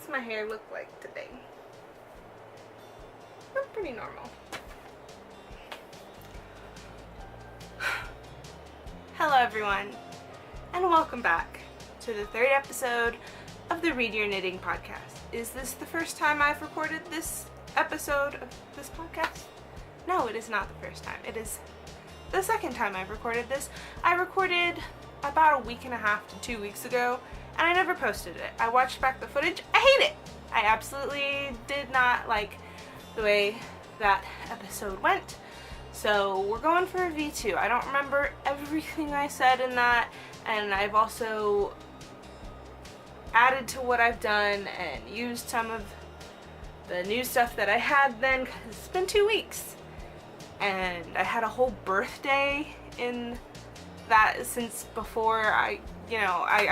What's my hair look like today? Pretty normal. Hello everyone, and welcome back to the third episode of the Read Your Knitting podcast. Is this the first time I've recorded this episode of this podcast? No, it is not the first time. It is the second time I've recorded this. I recorded about a week and a half to 2 weeks ago, and I never posted it. I watched back the footage. I hate it. I absolutely did not like the way that episode went. So we're going for a V2. I don't remember everything I said in that, and I've also added to what I've done and used some of the new stuff that I had then, because it's been 2 weeks. And I had a whole birthday in that since before I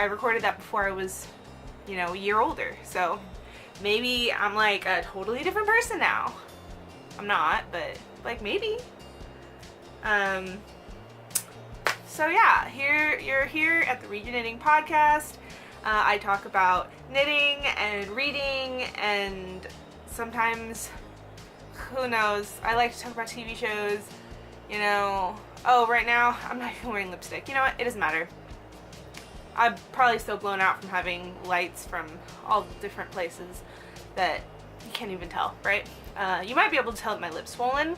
recorded that before I was, a year older. So maybe I'm like a totally different person now. I'm not, but like maybe. So yeah, you're here at the Read Your Knitting podcast. I talk about knitting and reading, and sometimes, who knows, I like to talk about TV shows, Oh, right now, I'm not even wearing lipstick. You know what? It doesn't matter. I'm probably still blown out from having lights from all different places that you can't even tell, right? You might be able to tell that my lip's swollen.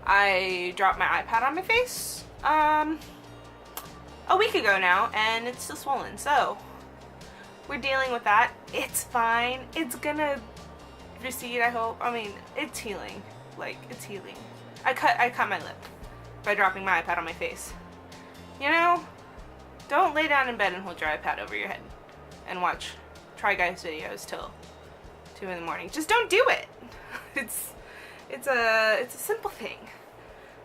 I dropped my iPad on my face a week ago now, and it's still swollen, so we're dealing with that. It's fine. It's gonna recede, I hope. I mean, it's healing. Like, it's healing. I cut my lip by dropping my iPad on my face. Don't lay down in bed and hold your iPad over your head and watch Try Guys videos till 2 in the morning. Just don't do it. It's a simple thing.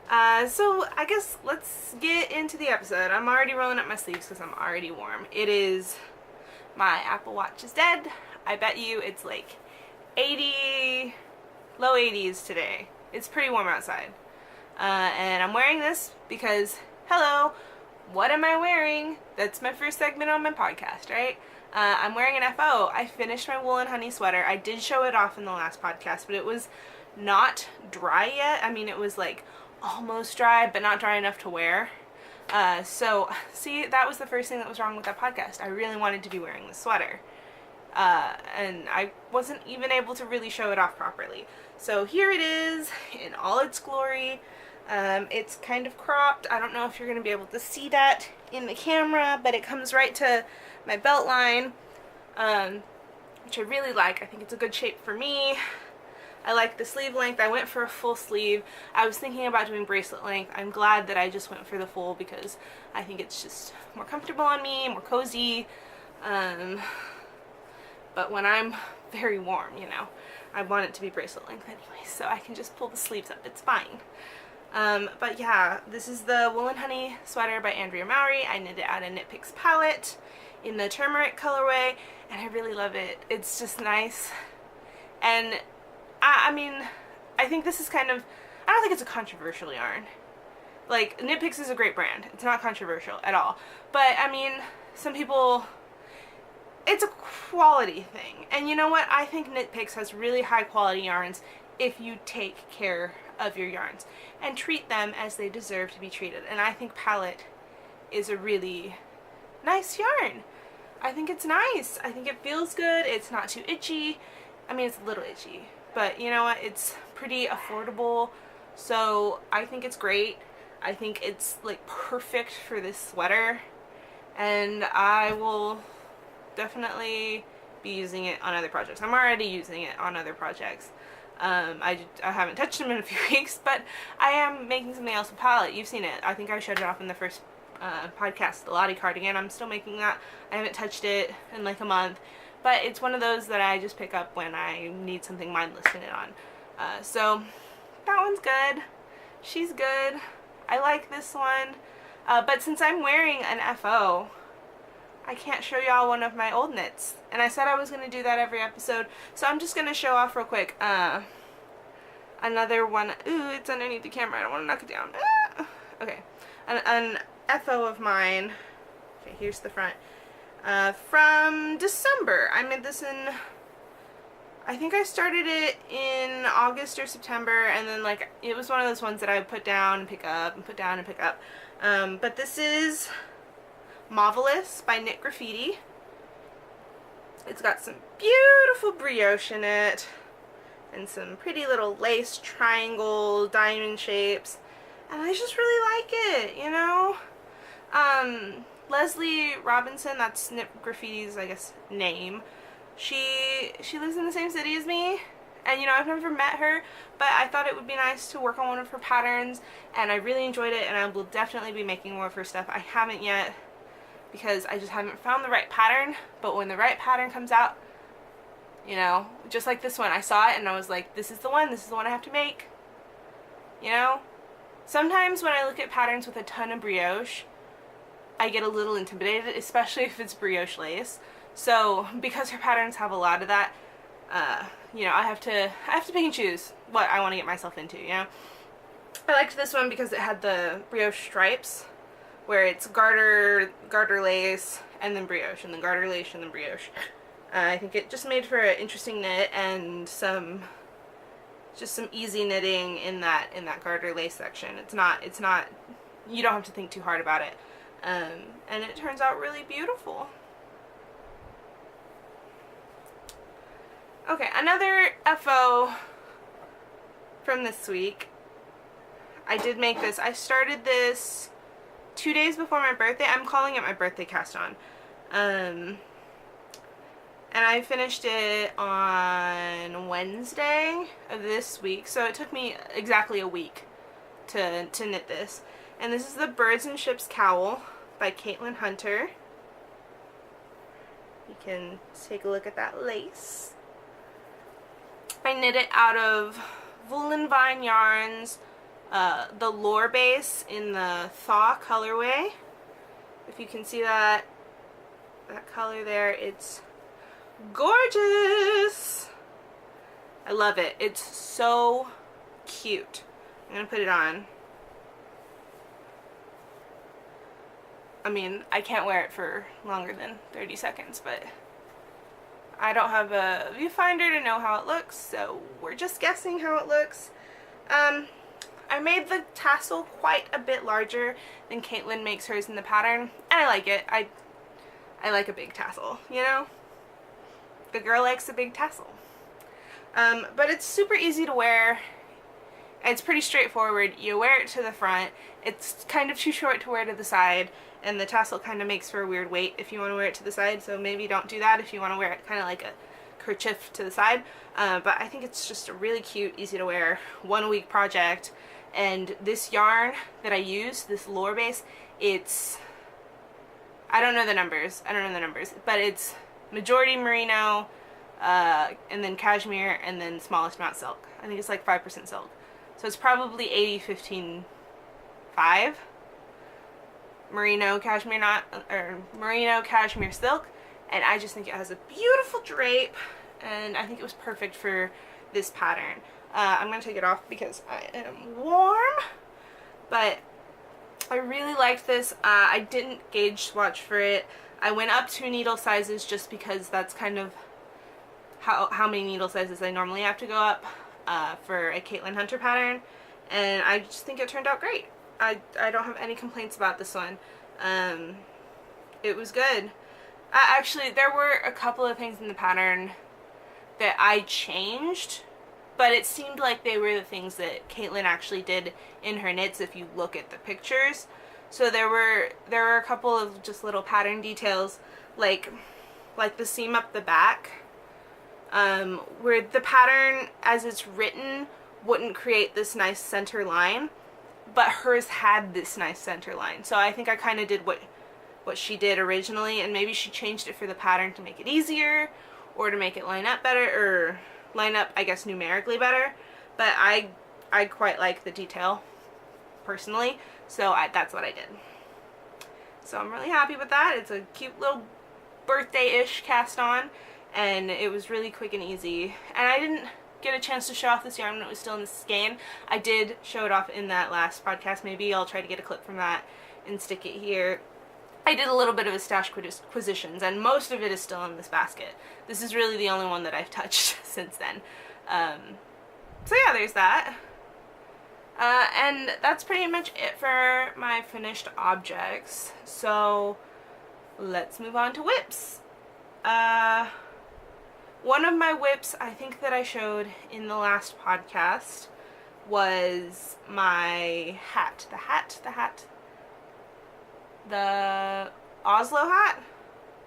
So I guess let's get into the episode. I'm already rolling up my sleeves because I'm already warm. It is, my Apple Watch is dead. I bet you it's like 80, low 80s today. It's pretty warm outside. And I'm wearing this because, hello, what am I wearing? That's my first segment on my podcast, right? I'm wearing an FO. I finished my Wool and Honey sweater. I did show it off in the last podcast, but it was not dry yet. I mean, it was like almost dry, but not dry enough to wear. So, see, that was the first thing that was wrong with that podcast. I really wanted to be wearing the sweater. And I wasn't even able to really show it off properly. So here it is in all its glory. It's kind of cropped. I don't know if you're going to be able to see that in the camera, but it comes right to my belt line, which I really like. I think it's a good shape for me. I like the sleeve length. I went for a full sleeve. I was thinking about doing bracelet length. I'm glad that I just went for the full because I think it's just more comfortable on me, more cozy. But when I'm very warm, I want it to be bracelet length anyway, so I can just pull the sleeves up. It's fine. But yeah, this is the Wool and Honey sweater by Andrea Mowry. I knit it out of Knit Picks palette in the turmeric colorway, and I really love it. It's just nice. And I mean, I think this is I don't think it's a controversial yarn. Like, Knit Picks is a great brand. It's not controversial at all. But, I mean, some people, it's a quality thing. And you know what? I think Knit Picks has really high quality yarns if you take care of your yarns and treat them as they deserve to be treated. And I think Palette is a really nice yarn. I think it's nice. I think it feels good. It's not too itchy. I mean, it's a little itchy, but you know what? It's pretty affordable, so I think it's great. I think it's like perfect for this sweater, and I will definitely be using it on other projects. I'm already using it on other projects. I haven't touched them in a few weeks, but I am making something else with Palette. You've seen it. I think I showed it off in the first podcast, the Lottie cardigan. I'm still making that. I haven't touched it in like a month, but it's one of those that I just pick up when I need something mindless to knit on. So that one's good. She's good. I like this one. But since I'm wearing an FO, I can't show y'all one of my old knits. And I said I was going to do that every episode, so I'm just going to show off real quick another one. Ooh, it's underneath the camera. I don't want to knock it down. Okay. An FO of mine. Okay, here's the front. From December. I made this in I think I started it in August or September, and then like it was one of those ones that I would put down and pick up and put down and pick up. But this is Marvelous by Knit Graffiti. It's got some beautiful brioche in it and some pretty little lace triangle diamond shapes, and I just really like it, you know. Leslie Robinson, that's Knit Graffiti's, I guess, name. She lives in the same city as me, and you know, I've never met her, but I thought it would be nice to work on one of her patterns, and I really enjoyed it, and I will definitely be making more of her stuff. I haven't yet because I just haven't found the right pattern, but when the right pattern comes out, you know, just like this one, I saw it and I was like, this is the one I have to make. You know? Sometimes when I look at patterns with a ton of brioche, I get a little intimidated, especially if it's brioche lace. So, because her patterns have a lot of that, you know, I have to pick and choose what I want to get myself into, you know? I liked this one because it had the brioche stripes, where it's garter lace, and then brioche, and then garter lace, and then brioche. I think it just made for an interesting knit and just some easy knitting in that garter lace section. It's not, you don't have to think too hard about it. And it turns out really beautiful. Okay, another FO from this week. I did make this. I started this 2 days before my birthday. I'm calling it my birthday cast on. And I finished it on Wednesday of this week, so it took me exactly a week to knit this. And this is the Birds and Ships Cowl by Caitlin Hunter. You can take a look at that lace. I knit it out of Wool and Vine yarns, the Lore base in the Thaw colorway. If you can see that color there, it's gorgeous. I love it. It's so cute. I'm gonna put it on. I mean, I can't wear it for longer than 30 seconds, but I don't have a viewfinder to know how it looks, so we're just guessing how it looks. I made the tassel quite a bit larger than Caitlin makes hers in the pattern, and I like it. I like a big tassel, you know? The girl likes a big tassel. But it's super easy to wear. It's pretty straightforward. You wear it to the front. It's kind of too short to wear to the side, and the tassel kind of makes for a weird weight if you want to wear it to the side, so maybe don't do that if you want to wear it kind of like a kerchief to the side. But I think it's just a really cute, easy to wear, 1 week project. And this yarn that I use, this Lore base, it's, I don't know the numbers, but it's majority merino, and then cashmere, and then smallest amount silk. I think it's like 5% silk. So it's probably 80-15-5. Merino cashmere merino cashmere silk, and I just think it has a beautiful drape, and I think it was perfect for this pattern. I'm gonna take it off because I am warm, but I really liked this. I didn't gauge swatch for it. I went up 2 needle sizes just because that's kind of how many needle sizes I normally have to go up for a Caitlin Hunter pattern, and I just think it turned out great. I don't have any complaints about this one. It was good. Actually, there were a couple of things in the pattern that I changed, but it seemed like they were the things that Caitlin actually did in her knits if you look at the pictures. So there were a couple of just little pattern details, like the seam up the back, where the pattern as it's written wouldn't create this nice center line, but hers had this nice center line. So I think I kind of did what she did originally, and maybe she changed it for the pattern to make it easier, or to make it line up better, or line up, I guess, numerically better. But I quite like the detail, personally, so that's what I did. So I'm really happy with that. It's a cute little birthday-ish cast on, and it was really quick and easy. And I didn't get a chance to show off this yarn when it was still in the skein. I did show it off in that last podcast. Maybe I'll try to get a clip from that and stick it here. I did a little bit of a stash acquisitions, and most of it is still in this basket. This is really the only one that I've touched since then. So yeah, there's that. And that's pretty much it for my finished objects. So let's move on to whips. One of my whips, I think that I showed in the last podcast, was my hat. The Oslo hat?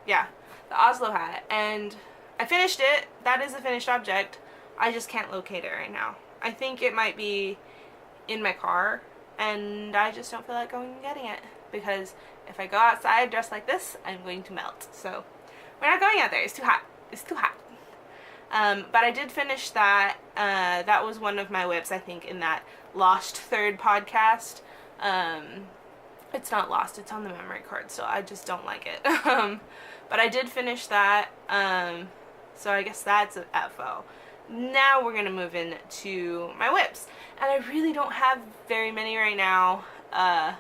Yeah, the Oslo hat. And I finished it. That is a finished object. I just can't locate it right now. I think it might be in my car, and I just don't feel like going and getting it, because if I go outside dressed like this, I'm going to melt. So we're not going out there. It's too hot. It's too hot. But I did finish that. That was one of my whips, I think, in that Lost Third podcast. It's not lost, it's on the memory card, so I just don't like it. But I did finish that, so I guess that's a FO. Now we're going to move into my whips. And I really don't have very many right now that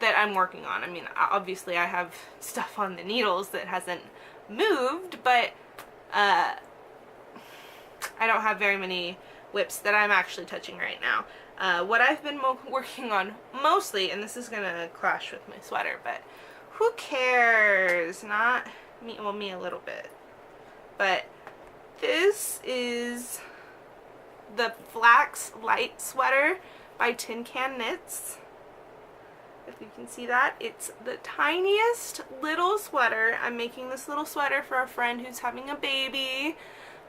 I'm working on. I mean, obviously I have stuff on the needles that hasn't moved, but I don't have very many whips that I'm actually touching right now. What I've been working on mostly, and this is going to clash with my sweater, but who cares? Not me, well, me a little bit. But this is the Flax Light Sweater by Tin Can Knits. If you can see that, it's the tiniest little sweater. I'm making this little sweater for a friend who's having a baby.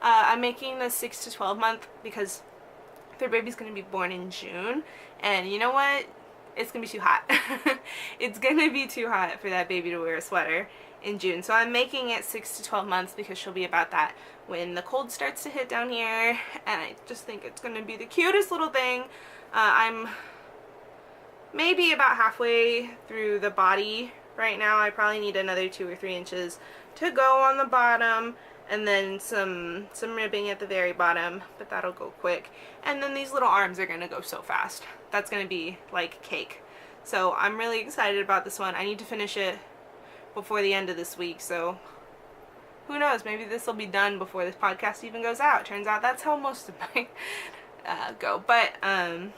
I'm making the 6 to 12 month because their baby's going to be born in June, and you know what? It's going to be too hot. It's going to be too hot for that baby to wear a sweater in June. So I'm making it 6 to 12 months because she'll be about that when the cold starts to hit down here, and I just think it's going to be the cutest little thing. I'm maybe about halfway through the body right now. I probably need another 2 or 3 inches to go on the bottom, and then some ribbing at the very bottom, but that'll go quick. And then these little arms are going to go so fast. That's going to be like cake. So I'm really excited about this one. I need to finish it before the end of this week, so who knows, maybe this will be done before this podcast even goes out. Turns out that's how most of mine go. But I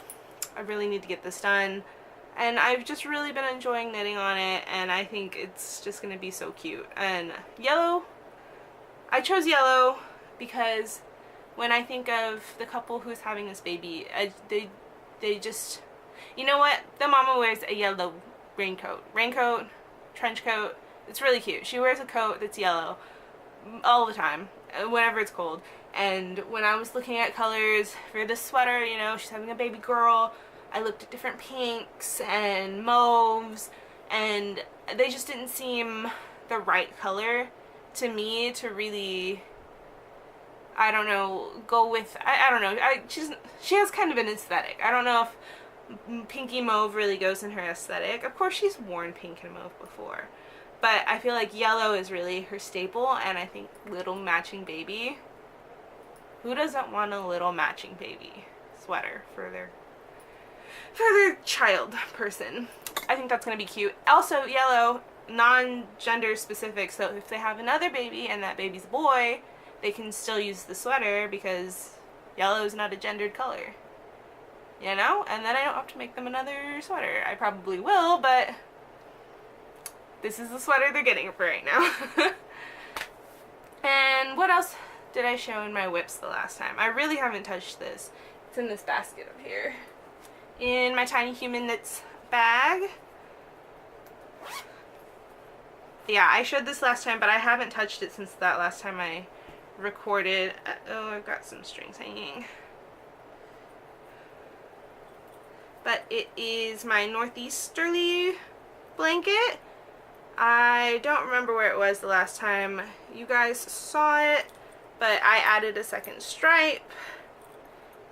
really need to get this done, and I've just really been enjoying knitting on it, and I think it's just going to be so cute. And yellow, I chose yellow because when I think of the couple who's having this baby, they just, you know what, the mama wears a yellow raincoat, trench coat. It's really cute. She wears a coat that's yellow all the time, whenever it's cold. And when I was looking at colors for this sweater, you know, she's having a baby girl, I looked at different pinks and mauves, and they just didn't seem the right color to me to really, I don't know, go with, I don't know, she has kind of an aesthetic. I don't know if pinky mauve really goes in her aesthetic. Of course she's worn pink and mauve before, but I feel like yellow is really her staple, and I think little matching baby, who doesn't want a little matching baby sweater for their child person? I think that's going to be cute. Also, yellow, non-gender specific, so if they have another baby and that baby's a boy, they can still use the sweater because yellow is not a gendered color, you know? And then I don't have to make them another sweater. I probably will, but this is the sweater they're getting for right now. And what else did I show in my whips the last time? I really haven't touched this. It's in this basket up here, in my Tiny Human Knits bag. Yeah, I showed this last time, but I haven't touched it since that last time I recorded. Oh, I've got some strings hanging. But it is my Northeasterly blanket. I don't remember where it was the last time you guys saw it, but I added a second stripe,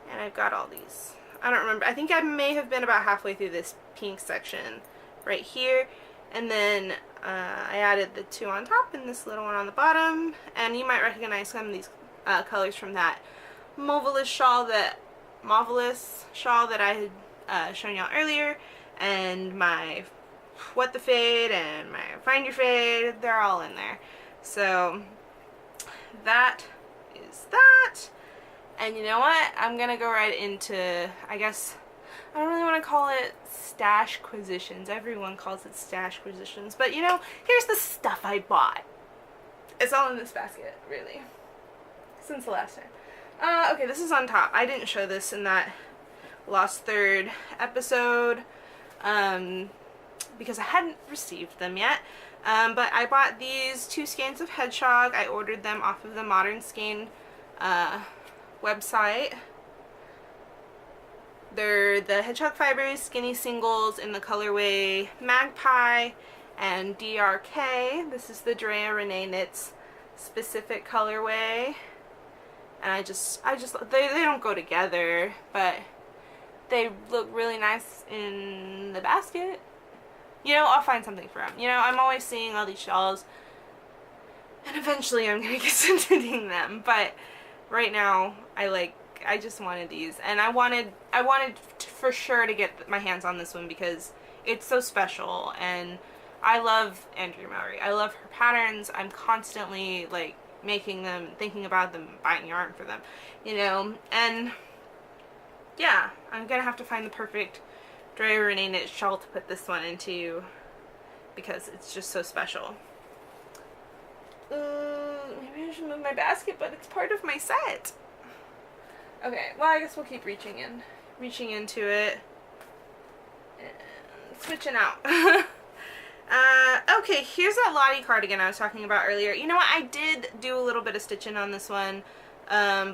and I've got all these. I don't remember. I think I may have been about halfway through this pink section right here, and then I added the 2 on top and this little one on the bottom, and you might recognize some of these colors from that Mauvelous shawl that I had shown y'all earlier, and my What the Fade and my Find Your Fade, they're all in there. So that is that. And you know what? I'm gonna go right into, I guess, I don't really want to call it Stashquisitions. Everyone calls it Stashquisitions. But you know, here's the stuff I bought. It's all in this basket, really. Since the last time. Okay, this is on top. I didn't show this in that Lost Third episode. Because I hadn't received them yet. But I bought these 2 skeins of Hedgehog. I ordered them off of the Modern Skein website. They're the Hedgehog Fibers Skinny Singles in the colorway Magpie and DRK. This is the Drea Renee Knits specific colorway. And they don't go together, but they look really nice in the basket. You know, I'll find something for them. You know, I'm always seeing all these shawls, and eventually I'm gonna get to knitting them. But right now, I just wanted these, and I wanted for sure to get my hands on this one because it's so special, and I love Andrea Mowry. I love her patterns. I'm constantly like making them, thinking about them, buying yarn for them, you know, and yeah, I'm gonna have to find the perfect Drea Renee knit shawl to put this one into because it's just so special. Maybe I should move my basket, but it's part of my set. Okay, well, I guess we'll keep reaching into it and switching out. Okay, here's that Lottie cardigan I was talking about earlier. You know what, I did do a little bit of stitching on this one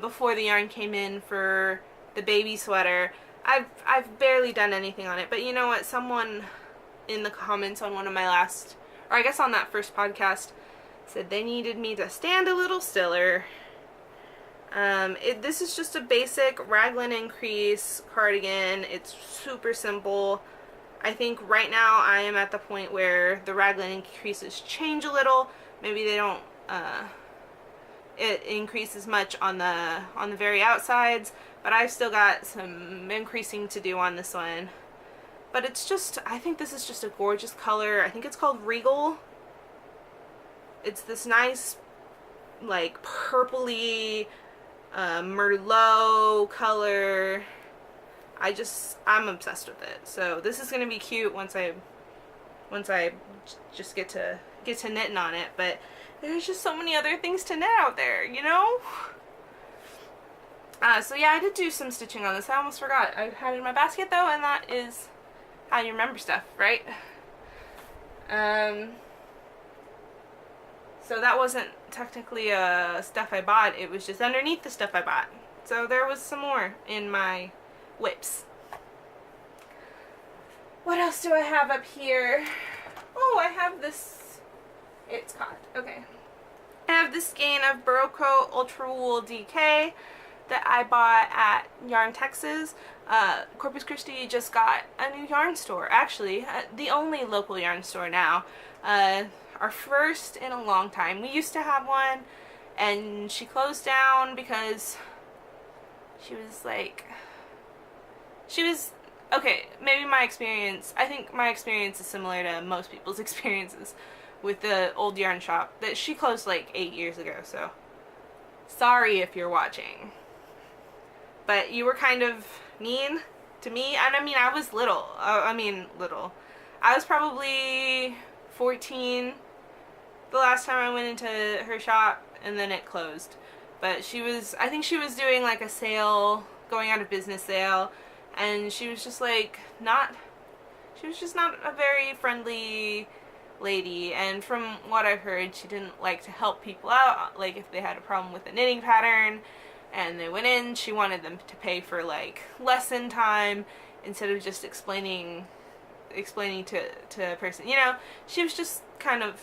before the yarn came in for the baby sweater. I've barely done anything on it, but you know what, someone in the comments on one of my last, or I guess on that first podcast, said they needed me to stand a little stiller. This is just a basic raglan increase cardigan. It's super simple. I think right now I am at the point where the raglan increases change a little. Maybe they don't it increases much on the very outsides, but I've still got some increasing to do on this one. But it's just, I think this is just a gorgeous color. I think it's called Regal. It's this nice, like, purpley, Merlot color. I'm obsessed with it. So this is gonna be cute once I just get to knitting on it. But there's just so many other things to knit out there, you know? So yeah, I did do some stitching on this. I almost forgot. I had it in my basket though, and that is how you remember stuff, right? So that wasn't technically stuff I bought. It was just underneath the stuff I bought. So there was some more in my whips. What else do I have up here? Oh, I have this. It's caught. Okay. I have this skein of Berroco Ultra Wool DK that I bought at Yarn Texas. Corpus Christi just got a new yarn store. Actually, the only local yarn store now. Our first in a long time. We used to have one, and she closed down because she was okay, maybe my experience, I think my experience is similar to most people's experiences with the old yarn shop, that she closed like 8 years ago, so sorry if you're watching. But you were kind of mean to me, and I mean, I was little. Little. I was probably 14 the last time I went into her shop, and then it closed. But I think she was doing like a sale, going out of business sale, and she was just like not a very friendly lady, and from what I've heard, she didn't like to help people out, like if they had a problem with a knitting pattern and they went in, she wanted them to pay for like lesson time instead of just explaining to a person, you know. She was just kind of,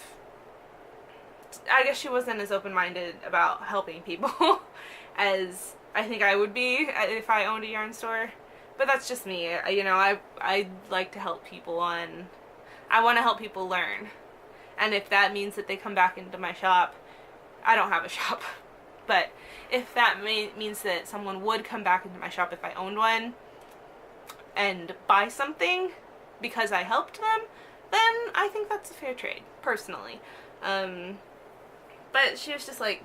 I guess she wasn't as open-minded about helping people as I think I would be if I owned a yarn store. But that's just me, you know. I like to help people I want to help people learn. And if that means that they come back into my shop, I don't have a shop. But if that means that someone would come back into my shop if I owned one and buy something because I helped them, then I think that's a fair trade, personally. But she was just like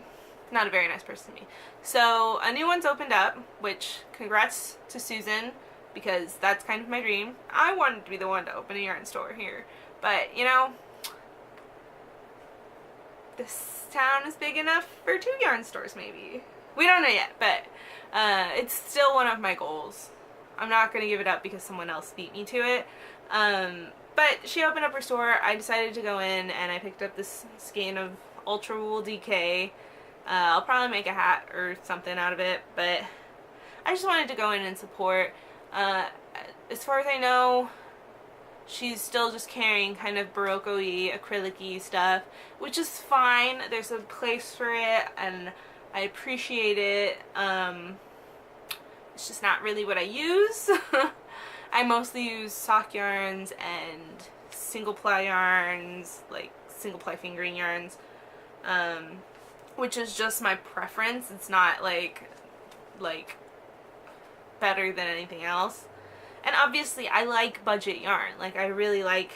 not a very nice person to me. So a new one's opened up, which congrats to Susan, because that's kind of my dream. I wanted to be the one to open a yarn store here, but you know, this town is big enough for 2 yarn stores maybe. We don't know yet, but it's still one of my goals. I'm not going to give it up because someone else beat me to it. But she opened up her store. I decided to go in and I picked up this skein of Ultra Wool DK. I'll probably make a hat or something out of it, but I just wanted to go in and support. As far as I know, she's still just carrying kind of Barocco-y, acrylic-y stuff, which is fine. There's a place for it, and I appreciate it. It's just not really what I use. I mostly use sock yarns and single ply yarns, like single ply fingering yarns, which is just my preference. It's not like better than anything else. And obviously I like budget yarn. Like, I really like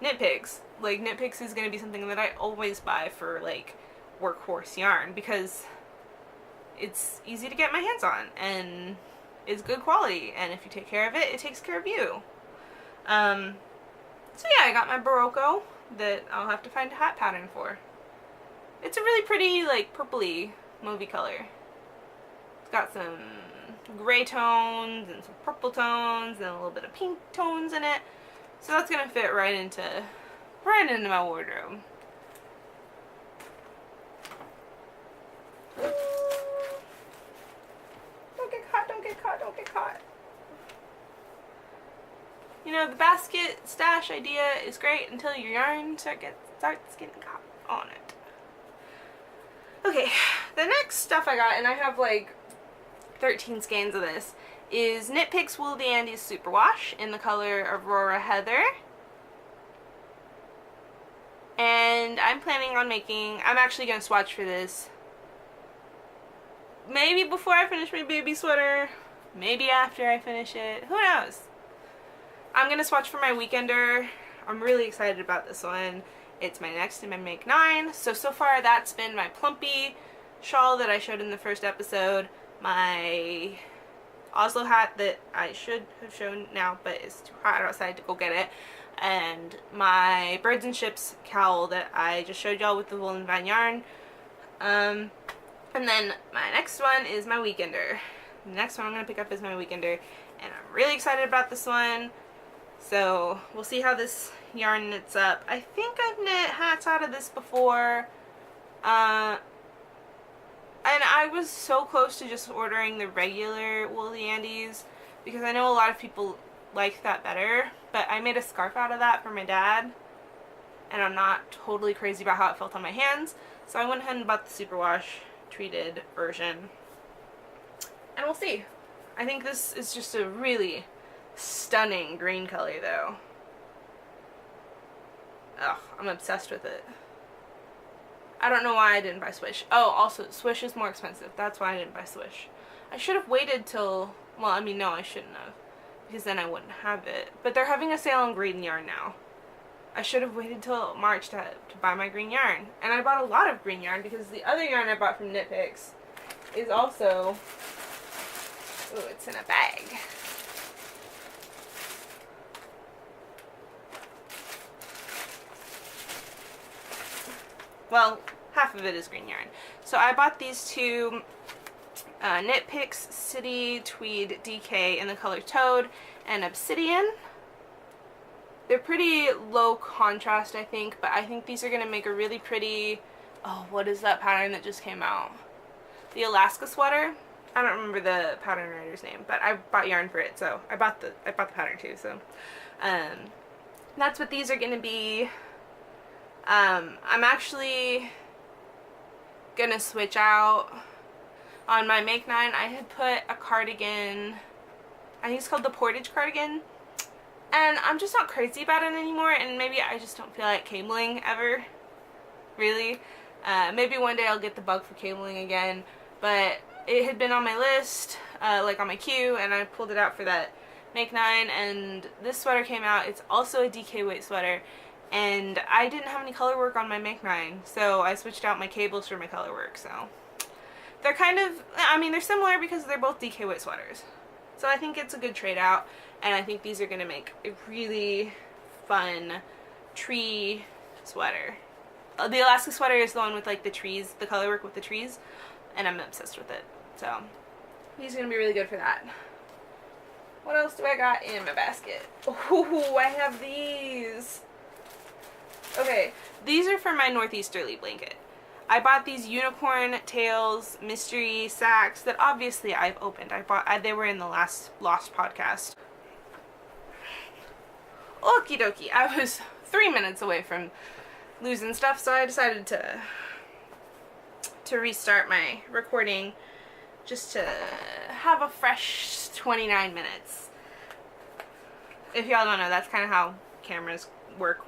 Knit Picks. Like, Knit Picks is going to be something that I always buy for like workhorse yarn because it's easy to get my hands on and it's good quality, and if you take care of it, it takes care of you. So yeah, I got my Barocco that I'll have to find a hat pattern for. It's a really pretty, like, purpley movie color. It's got some gray tones and some purple tones and a little bit of pink tones in it. So that's gonna fit right into my wardrobe. Don't get caught, don't get caught, don't get caught. You know, the basket stash idea is great until your yarn starts getting caught on it. Okay, the next stuff I got, and I have like 13 skeins of this, is Knit Picks Wool the Andes Superwash in the color Aurora Heather. And I'm planning on I'm actually going to swatch for this maybe before I finish my baby sweater, maybe after I finish it, who knows. I'm going to swatch for my Weekender. I'm really excited about this one. It's my next in my Make 9. So far that's been my Plumpy shawl that I showed in the first episode, my Oslo hat that I should have shown now but it's too hot outside to go get it, and my Birds and Ships cowl that I just showed y'all with the Wool and Vine yarn. And then my next one is my Weekender. The next one I'm going to pick up is my Weekender, and I'm really excited about this one. So we'll see how this yarn knits up. I think I've knit hats out of this before. And I was so close to just ordering the regular Wool the Andes because I know a lot of people like that better. But I made a scarf out of that for my dad, and I'm not totally crazy about how it felt on my hands. So I went ahead and bought the Superwash treated version. And we'll see. I think this is just a really stunning green color though. Ugh, I'm obsessed with it. I don't know why I didn't buy Swish. Oh, also, Swish is more expensive. That's why I didn't buy Swish. I should have waited till, well, I mean, no, I shouldn't have, because then I wouldn't have it. But they're having a sale on green yarn now. I should have waited till March to buy my green yarn. And I bought a lot of green yarn because the other yarn I bought from Knit Picks is also, ooh, it's in a bag. Well, half of it is green yarn. So I bought these two Knit Picks City Tweed DK in the color Toad and Obsidian. They're pretty low contrast, I think, but I think these are going to make a really pretty, oh, what is that pattern that just came out? The Alaska sweater. I don't remember the pattern writer's name, but I bought yarn for it, so I bought the pattern too. So that's what these are going to be. I'm actually gonna switch out. On my Make 9, I had put a cardigan, I think it's called the Portage cardigan, and I'm just not crazy about it anymore, and maybe I just don't feel like cabling ever, really. Maybe one day I'll get the bug for cabling again, but it had been on my list, like on my queue, and I pulled it out for that Make 9, and this sweater came out. It's also a DK weight sweater, and I didn't have any color work on my Make 9, so I switched out my cables for my color work. So they're kind of, I mean, they're similar because they're both DK weight sweaters. So I think it's a good trade out, and I think these are going to make a really fun tree sweater. The Alaska sweater is the one with like the trees, the color work with the trees, and I'm obsessed with it. So these are going to be really good for that. What else do I got in my basket? Oh, I have these. Okay, these are for my northeasterly blanket. I bought these unicorn tails mystery sacks that obviously I've opened. They were in the last Lost podcast. Okie dokie, I was 3 minutes away from losing stuff, so I decided to restart my recording just to have a fresh 29 minutes. If y'all don't know, that's kind of how cameras work.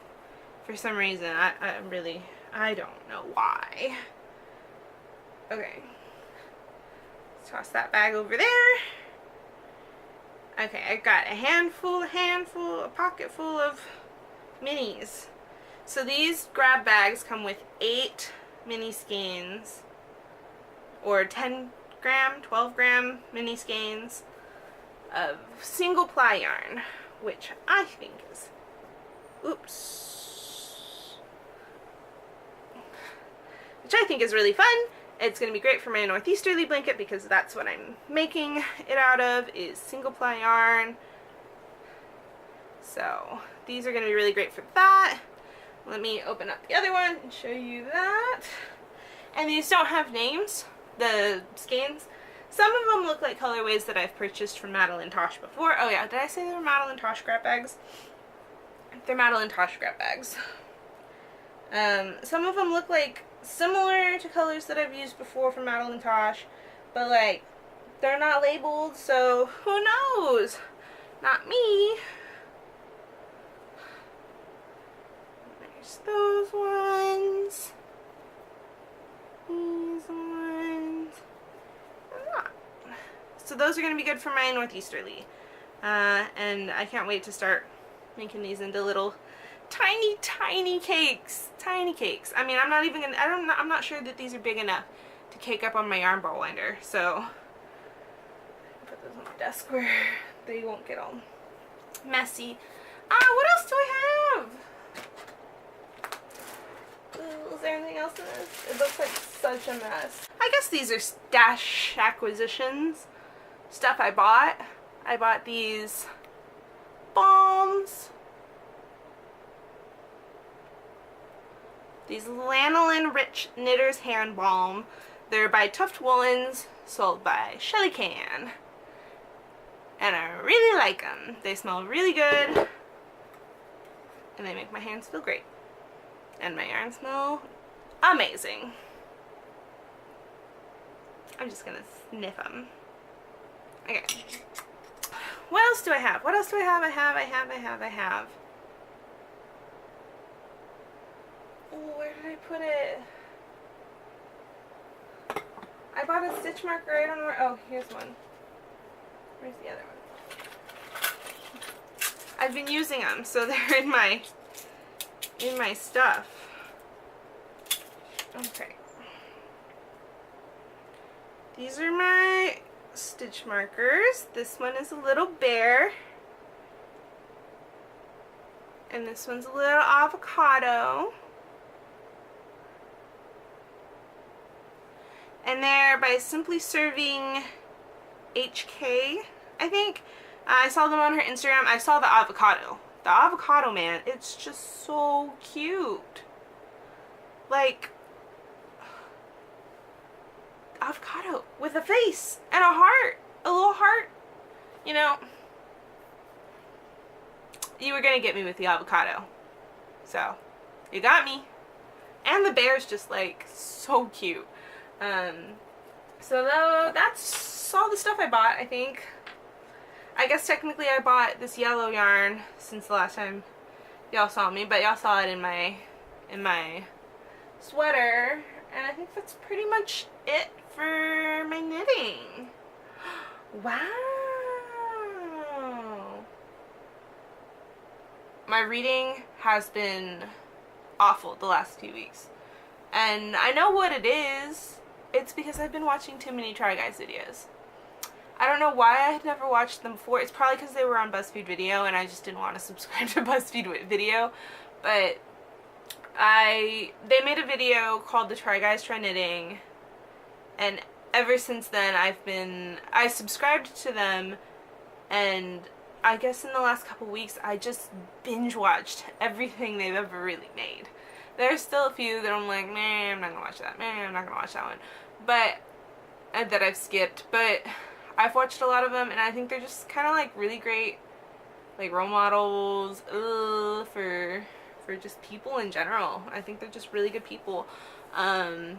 For some reason, I don't know why. Okay. Let's toss that bag over there. Okay, I got a pocket full of minis. So these grab bags come with 8 mini skeins, or 10 gram, 12 gram mini skeins of single ply yarn, which I think is, which I think is really fun. It's going to be great for my northeasterly blanket because that's what I'm making it out of, is single ply yarn. So these are going to be really great for that. Let me open up the other one and show you that. And these don't have names, the skeins. Some of them look like colorways that I've purchased from Madeline Tosh before. Oh yeah, did I say they were Madeline Tosh scrap bags? They're Madeline Tosh scrap bags. Some of them look like similar to colors that I've used before from Madeline Tosh, but like they're not labeled, so who knows? Not me. There's those ones. These ones. And that. So those are going to be good for my northeasterly. And I can't wait to start making these into little tiny cakes. Tiny cakes. I mean, I'm not even gonna, I'm not sure that these are big enough to cake up on my yarn ball winder, so put those on the desk where they won't get all messy. What else do I have? Ooh, is there anything else in this? It looks like such a mess. I guess these are stash acquisitions. Stuff I bought. I bought these balms. These Lanolin Rich Knitter's Hand Balm. They're by Tuft Woolens, sold by Shelly Can. And I really like them. They smell really good. And they make my hands feel great. And my yarn smell amazing. I'm just gonna sniff them. Okay. What else do I have? What else do I have? I have. Oh, where did I put it? I bought a stitch marker. I don't know where. Oh, here's one. Where's the other one? I've been using them, so they're in my stuff. Okay. These are my stitch markers. This one is a little bear. And this one's a little avocado. And they're by Simply Serving HK, I think. I saw them on her Instagram. I saw the avocado. The avocado, man, it's just so cute. Like, avocado with a face and a heart. A little heart. You know, you were gonna get me with the avocado. So, you got me. And the bear's just, like, so cute. So that's all the stuff I bought, I think. I guess technically I bought this yellow yarn since the last time y'all saw me, but y'all saw it in my sweater, and I think that's pretty much it for my knitting. Wow. my reading has been awful the last few weeks. And I know what it is. It's because I've been watching too many Try Guys videos. I don't know why I had never watched them before. It's probably because they were on BuzzFeed Video and I just didn't want to subscribe to BuzzFeed Video. But they made a video called the Try Guys Try Knitting, and ever since then I subscribed to them, and I guess in the last couple weeks I just binge watched everything they've ever really made. There's still a few that I'm like, man, I'm not gonna watch that, man, I'm not gonna watch that one, but that I've skipped, but I've watched a lot of them, and I think they're just kind of like really great, like role models for just people in general. I think they're just really good people, and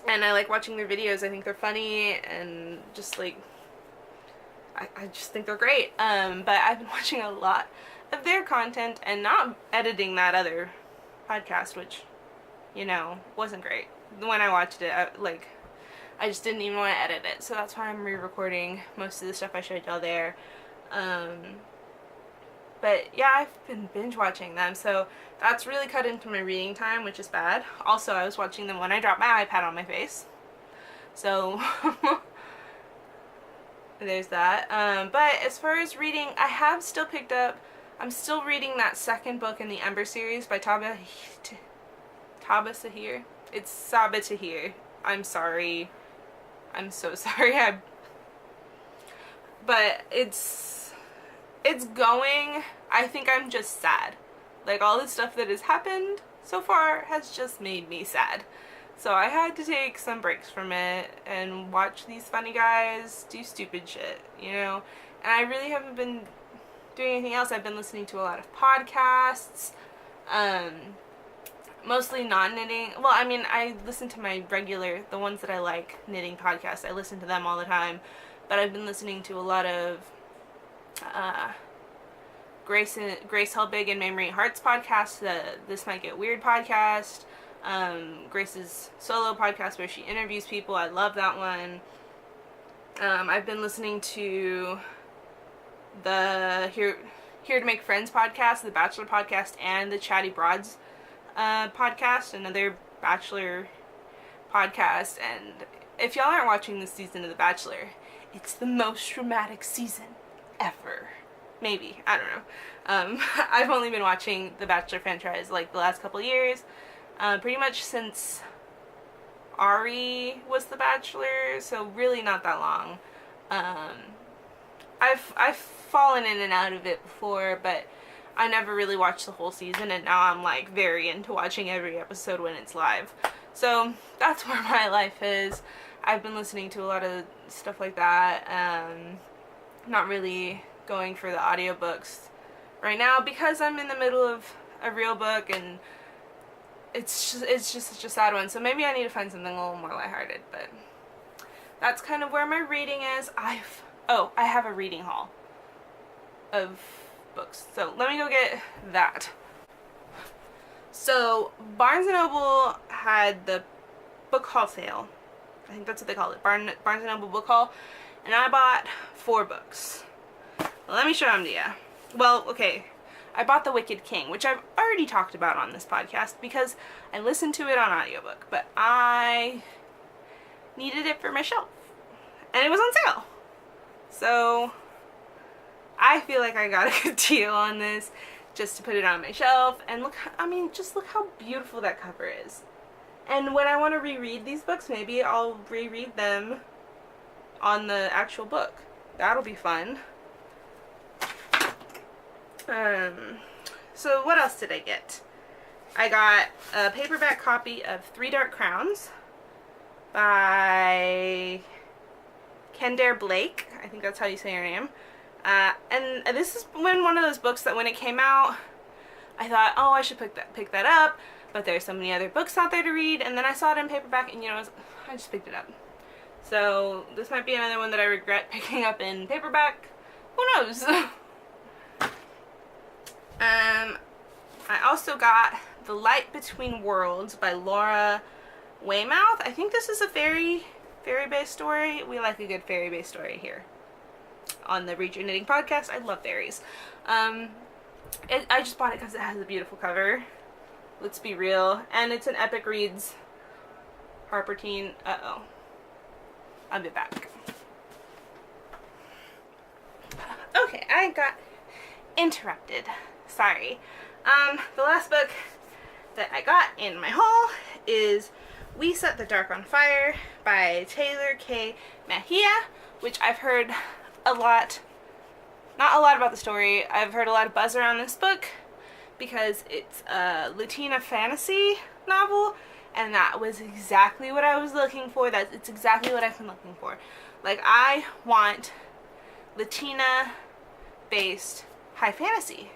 I like watching their videos. I think they're funny, and just like I just think they're great. But I've been watching a lot of their content and not editing that other podcast, which, you know, wasn't great. When I watched it, I just didn't even want to edit it, so that's why I'm re-recording most of the stuff I showed y'all there. But yeah, I've been binge watching them, so that's really cut into my reading time, which is bad. Also, I was watching them when I dropped my iPad on my face, so there's that. But as far as reading, I have still picked up, I'm still reading that second book in the Ember series by Taba Tahir. It's Sabaa Tahir. I'm sorry. I'm so sorry. But it's going. I think I'm just sad. Like, all the stuff that has happened so far has just made me sad. So I had to take some breaks from it and watch these funny guys do stupid shit, you know? And I really haven't been doing anything else. I've been listening to a lot of podcasts, mostly non-knitting. Well, I mean, I listen to my regular, the ones that I like, knitting podcasts. I listen to them all the time. But I've been listening to a lot of Grace Helbig and Memory Hearts podcast, the This Might Get Weird podcast, Grace's solo podcast where she interviews people. I love that one. I've been listening to the Here to Make Friends podcast, the Bachelor podcast, and the Chatty Broads podcast, another Bachelor podcast. And if y'all aren't watching this season of The Bachelor, it's the most dramatic season ever. Maybe. I don't know. I've only been watching The Bachelor franchise like the last couple of years. Pretty much since Ari was The Bachelor, so really not that long. I've fallen in and out of it before, but I never really watched the whole season, and now I'm like very into watching every episode when it's live. So that's where my life is. I've been listening to a lot of stuff like that. Not really going for the audiobooks right now because I'm in the middle of a real book, and it's just such a sad one. So maybe I need to find something a little more lighthearted, but that's kind of where my reading is. I have a reading haul of books, so let me go get that. So Barnes & Noble had the book haul sale. I think that's what they call it, Barnes & Noble book haul, and I bought 4 books. Let me show them to you. Well, okay, I bought The Wicked King, which I've already talked about on this podcast because I listened to it on audiobook, but I needed it for my shelf, and it was on sale. So I feel like I got a good deal on this just to put it on my shelf. And look, I mean, just look how beautiful that cover is. And when I want to reread these books, maybe I'll reread them on the actual book. That'll be fun. So what else did I get? I got a paperback copy of Three Dark Crowns by Kendare Blake. I think that's how you say her name. And this is one of those books that when it came out, I thought, oh, I should pick that up, but there's so many other books out there to read, and then I saw it in paperback, and you know, I just picked it up. So this might be another one that I regret picking up in paperback. Who knows? I also got The Light Between Worlds by Laura Weymouth. I think this is a fairy-based story. We like a good fairy-based story here on the Read Your Knitting podcast. I love fairies. I just bought it because it has a beautiful cover. Let's be real. And it's an Epic Reads Harper Teen. Uh-oh. I'll be back. Okay, I got interrupted. Sorry. The last book that I got in my haul is We Set the Dark on Fire by Taylor K. Mejia, which I've heard a lot, not a lot about the story. I've heard a lot of buzz around this book because it's a Latina fantasy novel, and that was exactly what I was looking for. It's exactly what I've been looking for. Like, I want Latina-based high fantasy.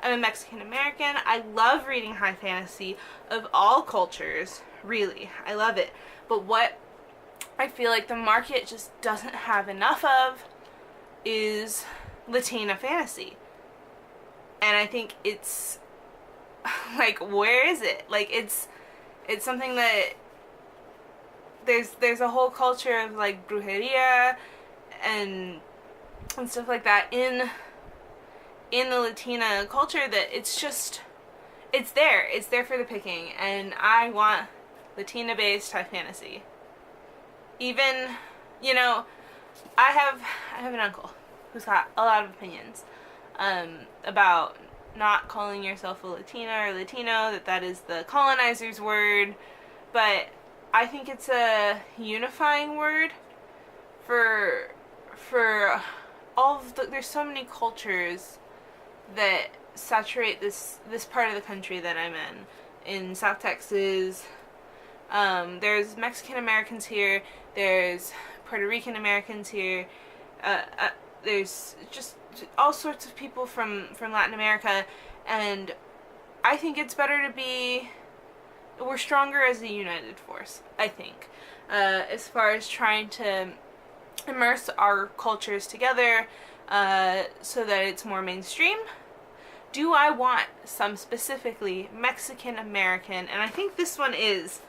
I'm a Mexican American. I love reading high fantasy of all cultures, really. I love it. But what I feel like the market just doesn't have enough of is Latina fantasy. And I think it's like, where is it? Like, it's something that there's a whole culture of like brujeria and stuff like that in the Latina culture that it's there for the picking, and I want Latina based high fantasy. Even, you know, I have an uncle who's got a lot of opinions about not calling yourself a Latina or Latino, that is the colonizer's word, but I think it's a unifying word for all of there's so many cultures that saturate this part of the country that I'm in South Texas. There's Mexican Americans here, there's Puerto Rican Americans here, there's just all sorts of people from Latin America, and I think it's better to we're stronger as a united force, I think, as far as trying to immerse our cultures together so that it's more mainstream. Do I want some specifically Mexican American, and I think this one is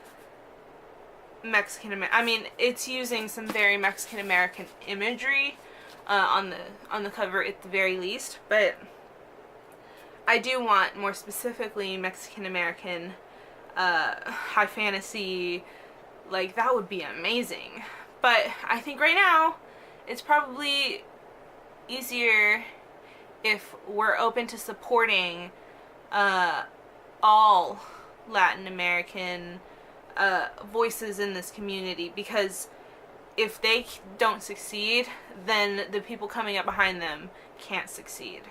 Mexican American. I mean, it's using some very Mexican American imagery on the cover at the very least, but I do want more specifically Mexican American high fantasy. Like, that would be amazing. But I think right now it's probably easier if we're open to supporting all Latin American voices in this community, because if they don't succeed, then the people coming up behind them can't succeed.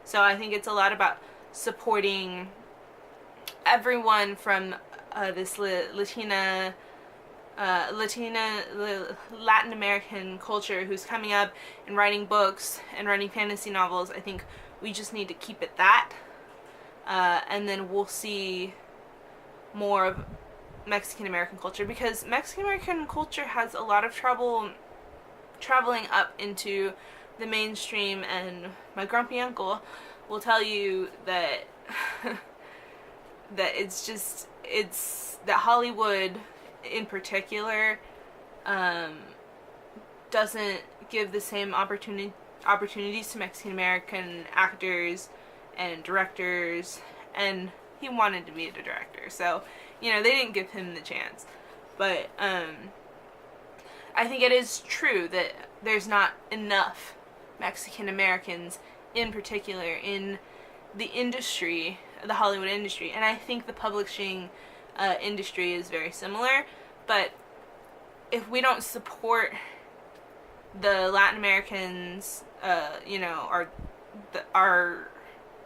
So I think it's a lot about supporting everyone from this Latin American culture who's coming up and writing books and writing fantasy novels. I think we just need to keep it that, and then we'll see more of Mexican American culture, because Mexican American culture has a lot of trouble traveling up into the mainstream, and my grumpy uncle will tell you that it's that Hollywood in particular doesn't give the same opportunities to Mexican American actors and directors, and he wanted to be a director, so you know, they didn't give him the chance. But I think it is true that there's not enough Mexican Americans in particular in the industry, the Hollywood industry, and I think the publishing industry is very similar. But if we don't support the Latin Americans, you know, our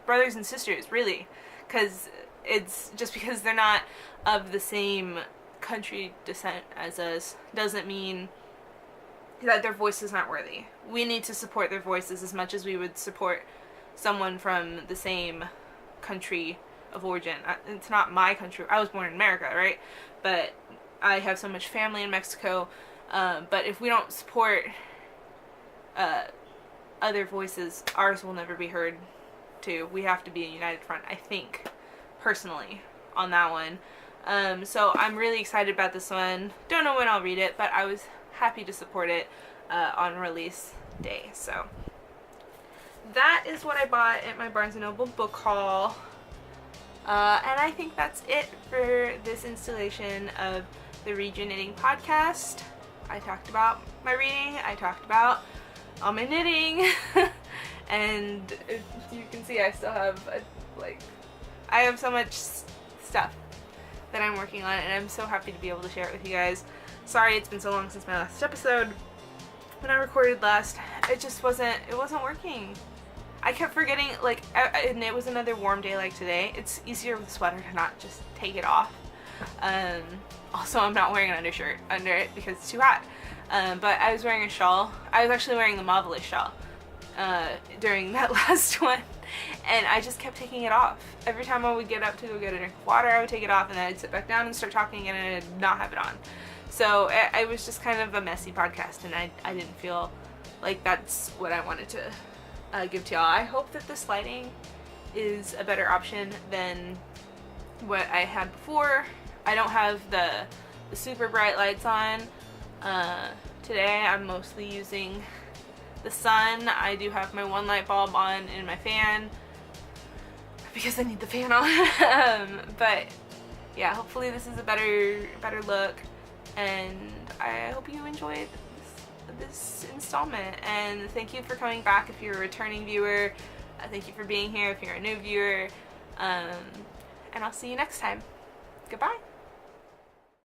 brothers and sisters, really, because it's just because they're not of the same country descent as us doesn't mean that their voices aren't worthy. We need to support their voices as much as we would support someone from the same country of origin. It's not my country. I was born in America, right? But I have so much family in Mexico. But if we don't support other voices, ours will never be heard too. We have to be a united front, I think, personally, on that one. So I'm really excited about this one. Don't know when I'll read it, but I was happy to support it on release day. So that is what I bought at my Barnes & Noble book haul. And I think that's it for this installation of the Read Your Knitting podcast. I talked about my reading, I talked about all my knitting, and if you can see I still have I have so much stuff that I'm working on, and I'm so happy to be able to share it with you guys. Sorry it's been so long since my last episode. When I recorded last, it wasn't working. I kept forgetting, and it was another warm day like today. It's easier with a sweater to not just take it off. Also, I'm not wearing an undershirt under it because it's too hot. But I was wearing a shawl. I was actually wearing the Marvelous shawl during that last one. And I just kept taking it off. Every time I would get up to go get a drink of water, I would take it off, and then I'd sit back down and start talking again, and I'd not have it on. So it was just kind of a messy podcast, and I didn't feel like that's what I wanted to give to y'all. I hope that this lighting is a better option than what I had before. I don't have the super bright lights on. Today I'm mostly using the sun. I do have my one light bulb on and my fan because I need the fan on. But yeah, hopefully this is a better look, and I hope you enjoyed this installment, and thank you for coming back if you're a returning viewer. Thank you for being here if you're a new viewer, and I'll see you next time. Goodbye.